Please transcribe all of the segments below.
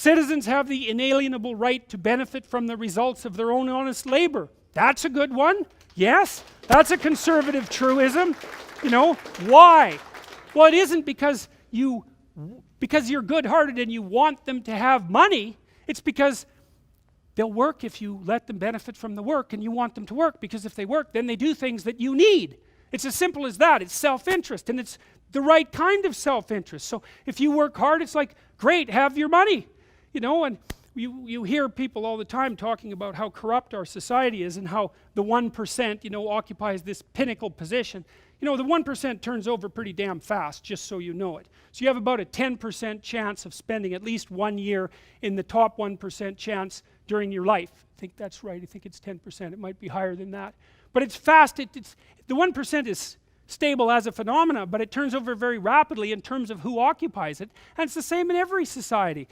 Citizens have the inalienable right to benefit from the results of their own honest labor. That's a good one. Yes, that's a conservative truism. You know, why? Well, it isn't because you're good-hearted and you want them to have money. It's because they'll work if you let them benefit from the work, and you want them to work, because if they work, then they do things that you need. It's as simple as that. It's self-interest, and it's the right kind of self-interest. So if you work hard, it's like, great, have your money. You know, and you hear people all the time talking about how corrupt our society is and how the 1%, you know, occupies this pinnacle position. You know, the 1% turns over pretty damn fast, just so you know it. So you have about a 10% chance of spending at least 1 year in the top 1% chance during your life. I think that's right. I think it's 10%. It might be higher than that. But it's fast. The 1% is stable as a phenomena, but it turns over very rapidly in terms of who occupies it. And it's the same in every society.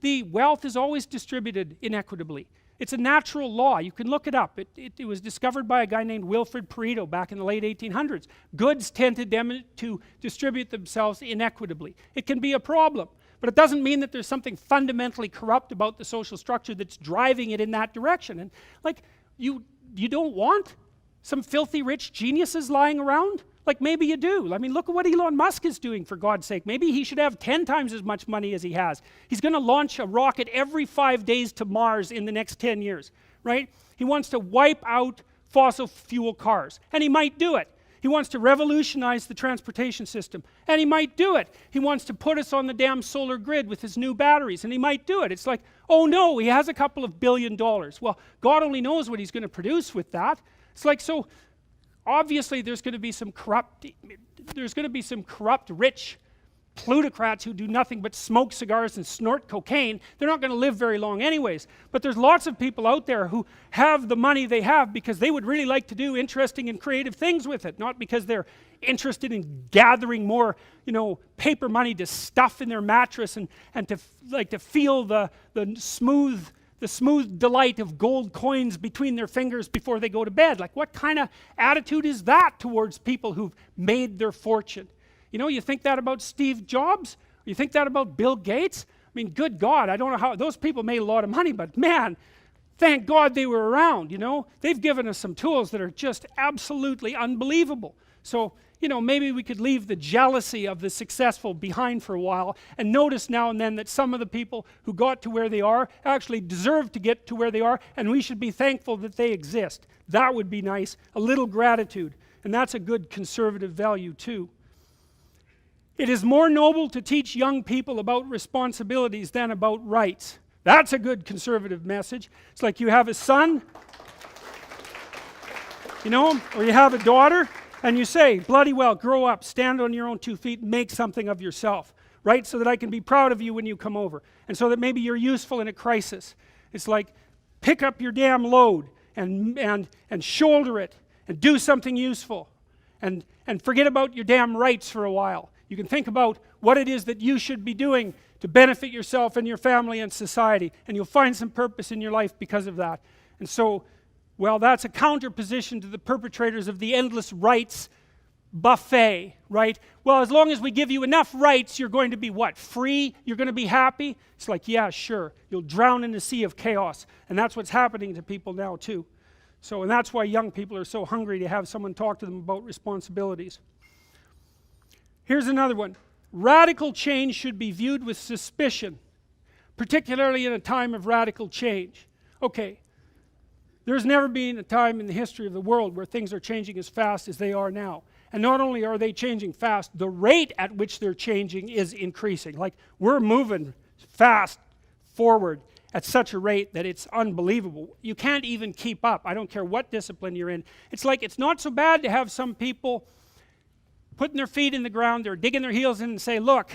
The wealth is always distributed inequitably. It's a natural law. You can look it up. It was discovered by a guy named Wilfred Pareto back in the late 1800s. Goods tend to distribute themselves inequitably. It can be a problem, but it doesn't mean that there's something fundamentally corrupt about the social structure that's driving it in that direction. And like, you don't want some filthy rich geniuses lying around? Like, maybe you do. I mean, look at what Elon Musk is doing, for God's sake. Maybe he should have 10 times as much money as he has. He's going to launch a rocket every 5 days to Mars in the next 10 years, right? He wants to wipe out fossil fuel cars, and he might do it. He wants to revolutionize the transportation system, and he might do it. He wants to put us on the damn solar grid with his new batteries, and he might do it. It's like, oh no, he has a couple of $1 billion. Well, God only knows what he's going to produce with that. It's like, so obviously there's going to be some corrupt rich plutocrats who do nothing but smoke cigars and snort cocaine. They're not going to live very long anyways. But there's lots of people out there who have the money they have because they would really like to do interesting and creative things with it, not because they're interested in gathering more, you know, paper money to stuff in their mattress and to feel the smooth delight of gold coins between their fingers before they go to bed. Like, what kind of attitude is that towards people who've made their fortune? You know, you think that about Steve Jobs? You think that about Bill Gates? I mean, good God, I don't know how, those people made a lot of money, but man, thank God they were around, you know? They've given us some tools that are just absolutely unbelievable. So, you know, maybe we could leave the jealousy of the successful behind for a while and notice now and then that some of the people who got to where they are actually deserve to get to where they are, and we should be thankful that they exist. That would be nice. A little gratitude. And that's a good conservative value too. It is more noble to teach young people about responsibilities than about rights. That's a good conservative message. It's like you have a son, you know, or you have a daughter, and you say, bloody well, grow up, stand on your own 2 feet, make something of yourself, right? So that I can be proud of you when you come over. And so that maybe you're useful in a crisis. It's like, pick up your damn load and shoulder it and do something useful. And forget about your damn rights for a while. You can think about what it is that you should be doing to benefit yourself and your family and society, and you'll find some purpose in your life because of that. And so, well, that's a counterposition to the perpetrators of the endless rights buffet, right? Well, as long as we give you enough rights, you're going to be what? Free? You're going to be happy? It's like, yeah, sure. You'll drown in a sea of chaos. And that's what's happening to people now too. So, and that's why young people are so hungry to have someone talk to them about responsibilities. Here's another one. Radical change should be viewed with suspicion, particularly in a time of radical change. Okay, there's never been a time in the history of the world where things are changing as fast as they are now. And not only are they changing fast, the rate at which they're changing is increasing. Like, we're moving fast forward at such a rate that it's unbelievable. You can't even keep up. I don't care what discipline you're in. It's like, it's not so bad to have some people putting their feet in the ground, they're digging their heels in and say, look,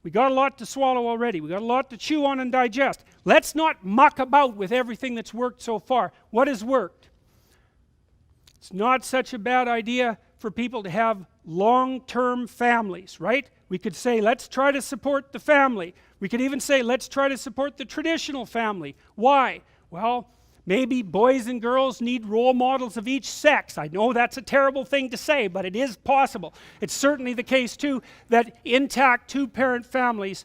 we got a lot to swallow already. We got a lot to chew on and digest. Let's not muck about with everything that's worked so far. What has worked? It's not such a bad idea for people to have long-term families, right? We could say, let's try to support the family. We could even say, let's try to support the traditional family. Why? Well, maybe boys and girls need role models of each sex. I know that's a terrible thing to say, but it is possible. It's certainly the case too that intact two-parent families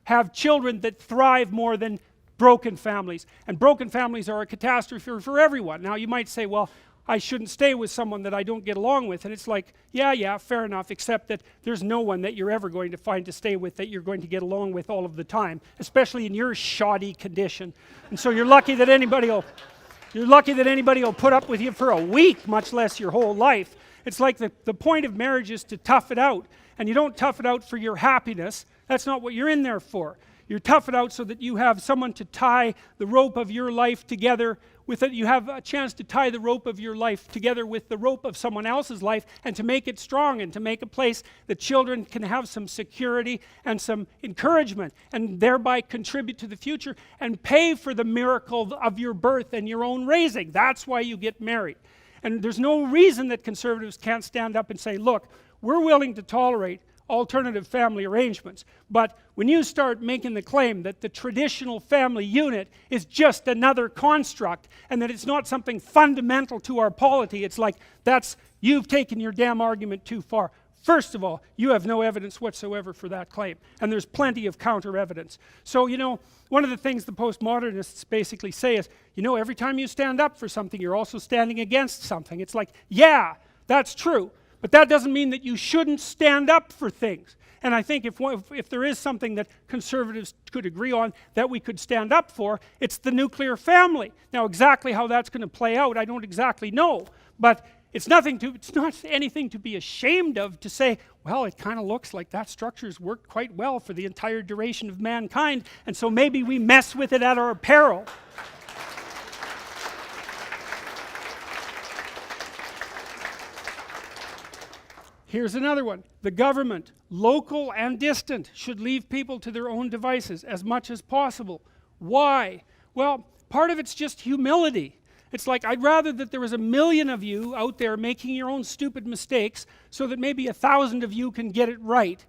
have children that thrive more than broken families. And broken families are a catastrophe for everyone. Now you might say, well, I shouldn't stay with someone that I don't get along with. And it's like, yeah, fair enough, except that there's no one that you're ever going to find to stay with that you're going to get along with all of the time, especially in your shoddy condition. And so you're lucky that anybody will put up with you for a week, much less your whole life. It's like the point of marriage is to tough it out. And you don't tough it out for your happiness. That's not what you're in there for. You're tough it out so that you have someone to tie the rope of your life together with it. You have a chance to tie the rope of your life together with the rope of someone else's life, and to make it strong, and to make a place that children can have some security and some encouragement, and thereby contribute to the future and pay for the miracle of your birth and your own raising. That's why you get married. And there's no reason that conservatives can't stand up and say, look, we're willing to tolerate alternative family arrangements, but when you start making the claim that the traditional family unit is just another construct and that it's not something fundamental to our polity, it's like, you've taken your damn argument too far. First of all, you have no evidence whatsoever for that claim, and there's plenty of counter evidence. So one of the things the postmodernists basically say is, every time you stand up for something, you're also standing against something. It's like, yeah, that's true, but that doesn't mean that you shouldn't stand up for things. And I think if there is something that conservatives could agree on that we could stand up for, it's the nuclear family. Now exactly how that's going to play out, I don't exactly know, but it's not anything to be ashamed of to say, well, it kind of looks like that structure's worked quite well for the entire duration of mankind, and so maybe we mess with it at our peril. Here's another one. The government, local and distant, should leave people to their own devices as much as possible. Why? Well, part of it's just humility. It's like, I'd rather that there was 1 million of you out there making your own stupid mistakes so that maybe 1,000 of you can get it right,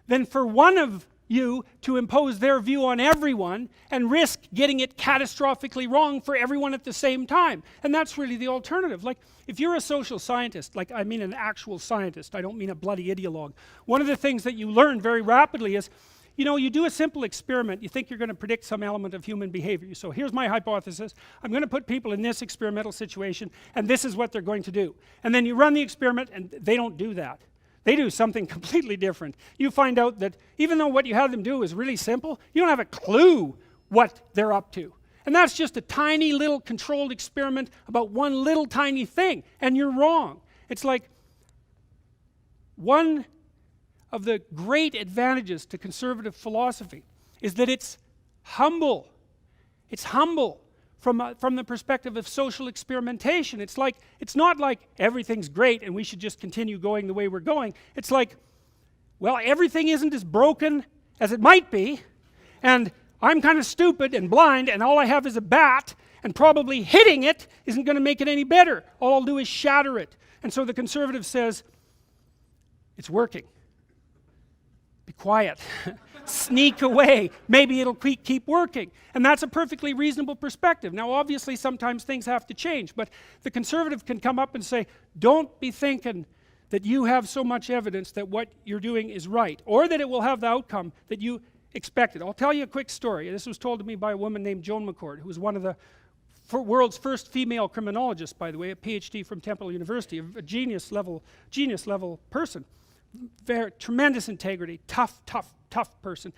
than for one of you to impose their view on everyone and risk getting it catastrophically wrong for everyone at the same time. And that's really the alternative. Like, if you're a social scientist, like I mean an actual scientist, I don't mean a bloody ideologue, one of the things that you learn very rapidly is, you do a simple experiment, you think you're going to predict some element of human behavior. So here's my hypothesis, I'm going to put people in this experimental situation, and this is what they're going to do. And then you run the experiment, and they don't do that. They do something completely different. You find out that even though what you had them do is really simple, you don't have a clue what they're up to. And that's just a tiny little controlled experiment about one little tiny thing, and you're wrong. It's like, one of the great advantages to conservative philosophy is that it's humble. It's humble from the perspective of social experimentation. It's not like everything's great and we should just continue going the way we're going. It's like, well, everything isn't as broken as it might be, and I'm kind of stupid and blind, and all I have is a bat, and probably hitting it isn't going to make it any better. All I'll do is shatter it. And so the conservative says, it's working. Be quiet. Sneak away. Maybe it'll keep working. And that's a perfectly reasonable perspective. Now obviously sometimes things have to change, but the conservative can come up and say, don't be thinking that you have so much evidence that what you're doing is right, or that it will have the outcome that you expected. I'll tell you a quick story. This was told to me by a woman named Joan McCord, who was one of the world's first female criminologists, by the way, a PhD from Temple University, a genius level person. Very tremendous integrity, tough person.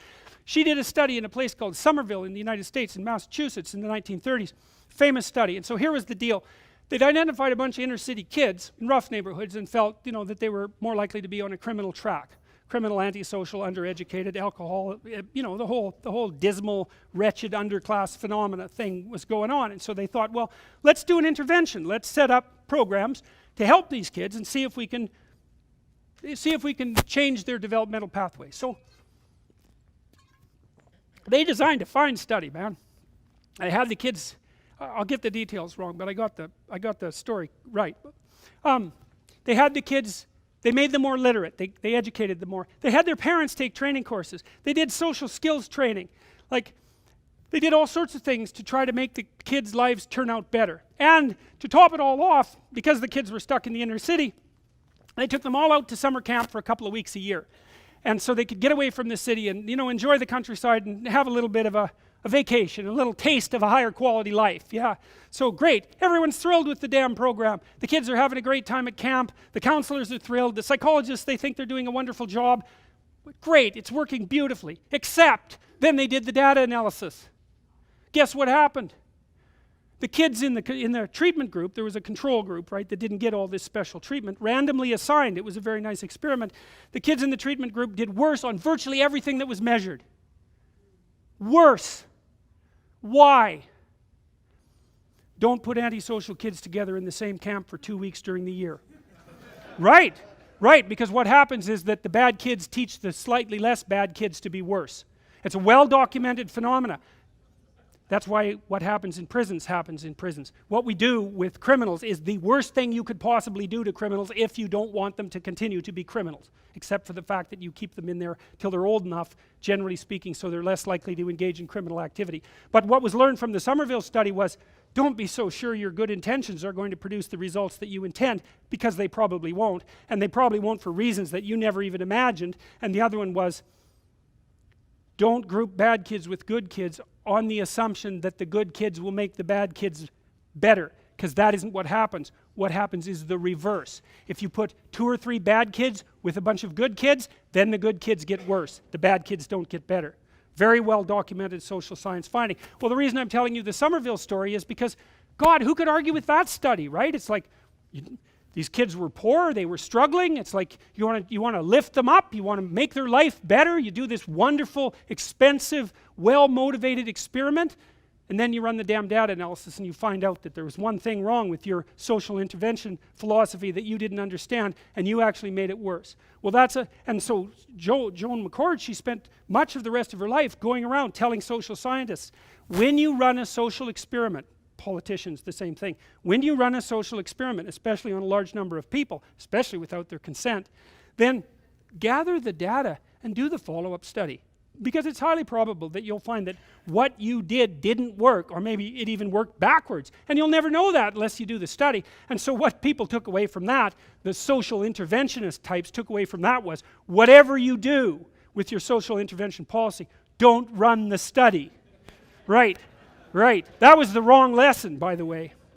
She did a study in a place called Somerville in the United States, in Massachusetts, in the 1930s. Famous study. And so here was the deal. They'd identified a bunch of inner city kids in rough neighborhoods and felt, that they were more likely to be on a criminal track. Criminal, antisocial, undereducated, alcohol, the whole dismal, wretched underclass phenomena thing was going on. And so they thought, well, let's do an intervention. Let's set up programs to help these kids and see if we can change their developmental pathway. So they designed a fine study, man. I had the kids, I'll get the details wrong, but I got the story right. They had the kids, they made them more literate, they educated them more. They had their parents take training courses. They did social skills training. Like, they did all sorts of things to try to make the kids' lives turn out better. And to top it all off, because the kids were stuck in the inner city, they took them all out to summer camp for a couple of weeks a year. And so they could get away from the city and, you know, enjoy the countryside and have a little bit of a vacation, a little taste of a higher quality life. Yeah, so great. Everyone's thrilled with the damn program. The kids are having a great time at camp. The counselors are thrilled. The psychologists, they think they're doing a wonderful job. Great, it's working beautifully. Except, then they did the data analysis. Guess what happened? The kids in the treatment group, there was a control group, right, that didn't get all this special treatment, randomly assigned. It was a very nice experiment. The kids in the treatment group did worse on virtually everything that was measured. Worse. Why? Don't put antisocial kids together in the same camp for 2 weeks during the year. Right, because what happens is that the bad kids teach the slightly less bad kids to be worse. It's a well-documented phenomena. That's why what happens in prisons happens in prisons. What we do with criminals is the worst thing you could possibly do to criminals if you don't want them to continue to be criminals, except for the fact that you keep them in there till they're old enough, generally speaking, so they're less likely to engage in criminal activity. But what was learned from the Somerville study was, don't be so sure your good intentions are going to produce the results that you intend, because they probably won't, and they probably won't for reasons that you never even imagined. And the other one was, don't group bad kids with good kids on the assumption that the good kids will make the bad kids better, because that isn't what happens. What happens is the reverse. If you put 2 or 3 bad kids with a bunch of good kids, then the good kids get worse. The bad kids don't get better. Very well documented social science finding. Well, the reason I'm telling you the Somerville story is because, God, who could argue with that study, right? It's like, these kids were poor, they were struggling. It's like you want to lift them up, you want to make their life better. You do this wonderful, expensive, well-motivated experiment, and then you run the damn data analysis and you find out that there was one thing wrong with your social intervention philosophy that you didn't understand, and you actually made it worse. Well, and so Joan McCord, she spent much of the rest of her life going around telling social scientists, when you run a social experiment, politicians, the same thing. When you run a social experiment, especially on a large number of people, especially without their consent, then gather the data and do the follow-up study. Because it's highly probable that you'll find that what you did didn't work, or maybe it even worked backwards. And you'll never know that unless you do the study. And so what people took away from that, the social interventionist types took away from that was, whatever you do with your social intervention policy, don't run the study. Right. That was the wrong lesson, by the way.